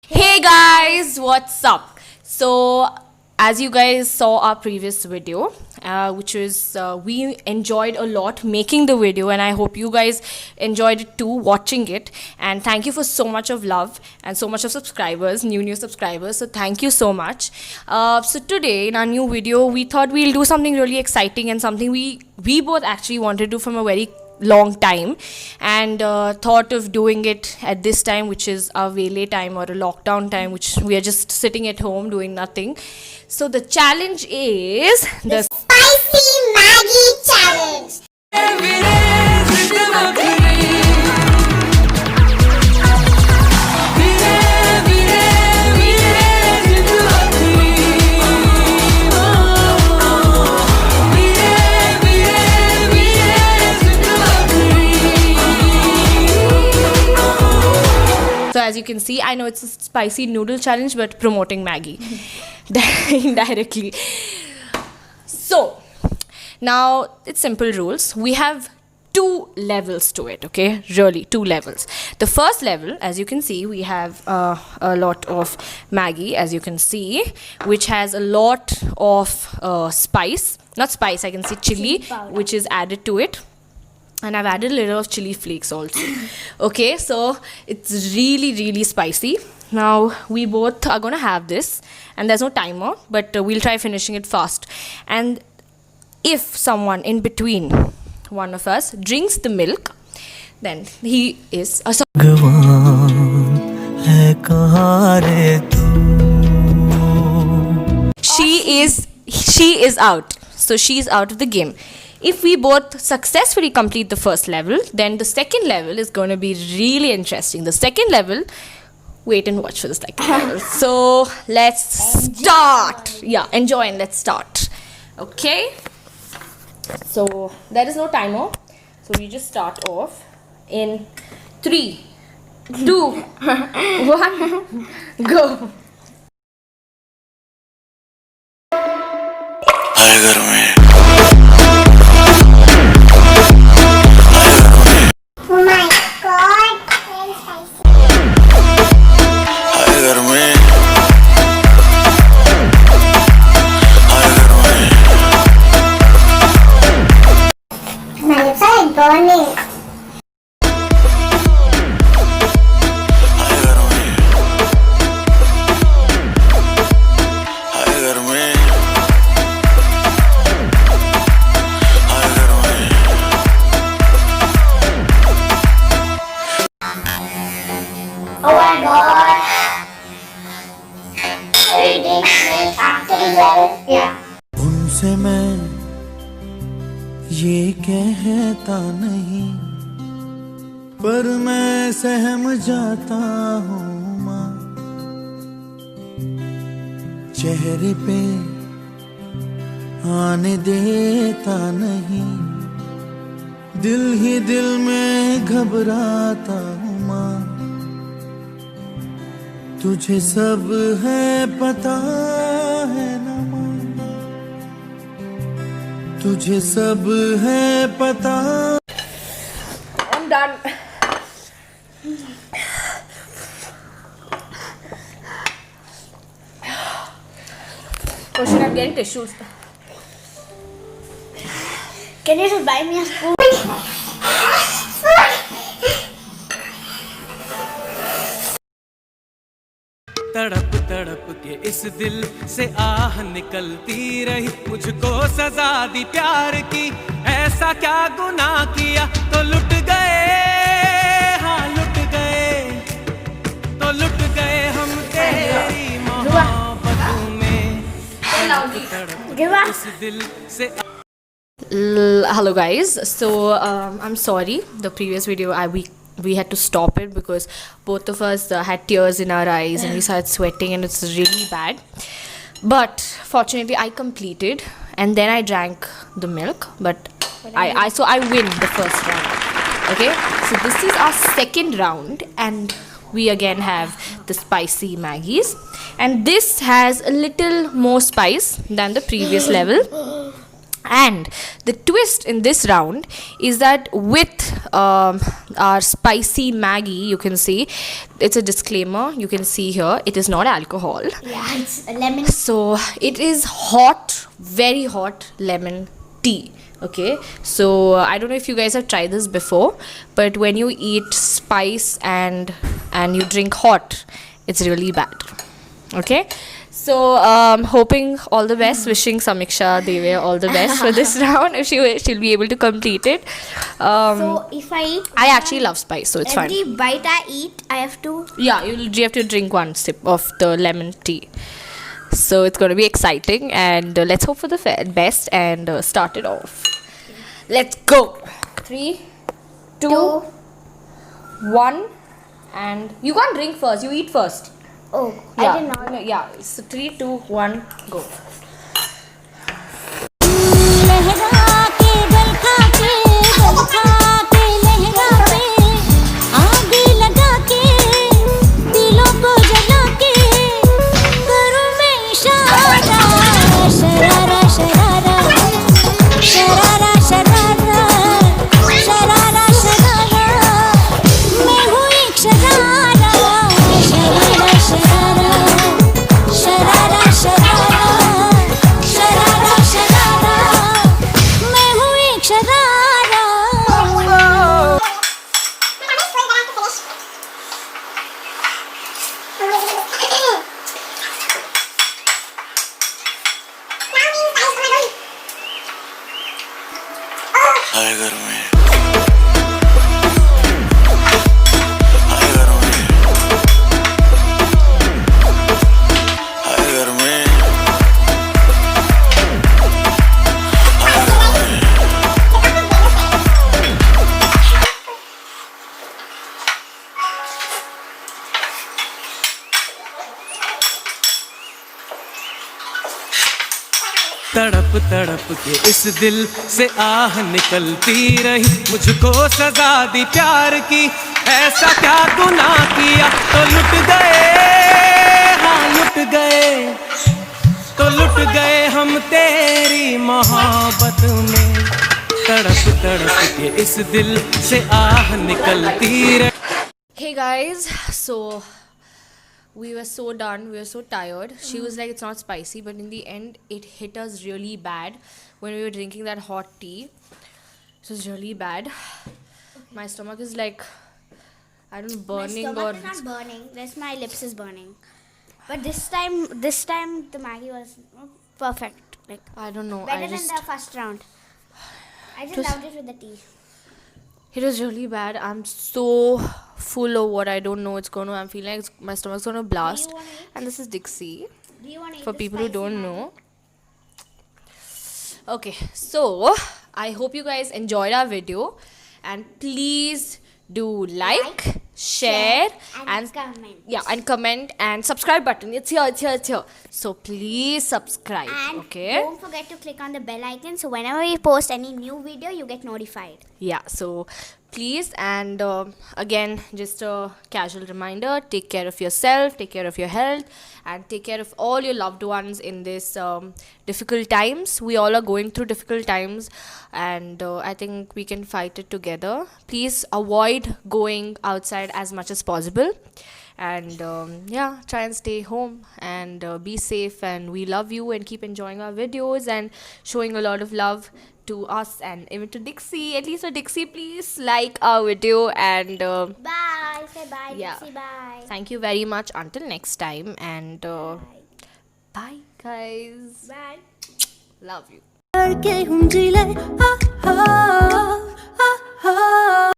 Hey guys, what's up? So, as you guys saw our previous video, which was we enjoyed a lot making the video, and I hope you guys enjoyed it too, watching it. And thank you for so much of love and so much of subscribers, new subscribers. So, thank you so much. So today in our new video, we thought we'll do something really exciting and something we both actually wanted to do from a very long time, and thought of doing it at this time, which is our Vele time or a lockdown time, which we are just sitting at home doing nothing. So the challenge is the Spicy Maggie Challenge. So as you can see, I know it's a spicy noodle challenge, but promoting Maggie indirectly. So now it's simple rules. We have two levels to it, okay? Really, two levels. The first level, as you can see, we have a lot of Maggie, as you can see, which has a lot of spice. Not spice, I can see chili, which is added to it. And I've added a little of chili flakes also. Okay, so it's really spicy. Now we both are gonna have this, and there's no timer, but we'll try finishing it fast. And if someone in between one of us drinks the milk, then he is a she is out. So she's out of the game. If we both successfully complete the first level, then the second level is going to be really interesting. The second level, wait and watch for the second level. So let's start. Yeah, enjoy and let's start. Okay. So there is no timer. So we just start off in 3, 2, 1, go. Oh my god. Very spicy. My lips are like burning. Oh my god. Everything is actually well. Yeah. उनसे मैं ये कहता नहीं, पर मैं सहम जाता हूँ माँ। चेहरे पे आने देता नहीं, दिल ही दिल में घबराता हूँ माँ। तुझे सब है पता है ना माँ, तुझे सब है पता। I'm done. Oh shit, I'm getting tissues. Can you just buy me a spoon? तड़प तड़प के इस दिल से आह निकलती रही, मुझको सजा दी प्यार की, ऐसा क्या गुनाह किया तो लुट गए, हाँ लुट गए, तो लुट गए हम तेरी मोहब्बत में। तड़प इस दिल से Hello guys, so I'm sorry, the previous video we had to stop it because both of us had tears in our eyes and we started sweating and it's really bad. But fortunately I completed and then I drank the milk, but I win the first round. Okay, so this is our second round and we again have the spicy Maggies, and this has a little more spice than the previous level. And the twist in this round is that with our spicy Maggie, you can see it's a disclaimer, you can see here it is not alcohol. Yeah, it's a lemon. So it is hot, very hot lemon tea. Okay, so I don't know if you guys have tried this before, but when you eat spice and you drink hot, it's really bad. Okay, so hoping all the best, wishing Samiksha Deve all the best for this round. If she'll be able to complete it. So if I eat, I actually love spice, so it's fine. every bite I eat, I have to. Yeah, you have to drink one sip of the lemon tea. So it's going to be exciting, and let's hope for the best and start it off. Let's go. 3, 2, 1, and you can't drink first. You eat first. Oh, Yeah. I did not. No, yeah. So 3, 2, 1, go. लहरा के बल खा के लहरा पे आग लगा के दिलों को जला के करूँ मैं इशारा शरारा शरारा शरारा शरारा शरारा शरारा मैं हूँ एक शरारा शरारा शरारा शरारा शरारा शरारा शरारा मैं हूँ एक शरारा हाय घर में हाय घर में हाय घर में तड़प तड़प के इस दिल से आह निकलती रही, मुझको सजा दी प्यार की, ऐसा क्या गुनाह किया तो लुट गए, हाँ लुट गए, तो लुट गए हम तेरी मोहब्बत में। तड़प तड़प के इस दिल से आह निकलती रही। Hey guys, so we were so done, we were so tired. She was like, it's not spicy, but in the end, it hit us really bad when we were drinking that hot tea. It was really bad. My stomach is like, I don't know, burning My or. stomach is not burning. Just my lips is burning. But this time the Maggie was perfect. Like I don't know. better than the first round. I just loved it with the tea. It was really bad. I'm so full of what I don't know it's going to. I'm feeling like my stomach's going to blast. wanna eat? And this is Dixie. Do you want to eat For the people who spicy don't Maggie? know. Okay, so I hope you guys enjoyed our video, and please do like, share, and comment. yeah, and comment and subscribe button. It's here. So please subscribe. And Okay. don't forget to click on the bell icon so whenever we post any new video, you get notified. Yeah, so please, and again, just a casual reminder, take care of yourself, take care of your health, and take care of all your loved ones in this difficult times. We all are going through difficult times, and I think we can fight it together. Please avoid going outside as much as possible, and yeah, try and stay home and be safe, and we love you, and keep enjoying our videos and showing a lot of love to us and even to Dixie. At least for Dixie, please like our video, and Bye. Say bye. Yeah. Dixie, bye. thank you very much until next time, and bye guys, Bye. love you. के हम जिले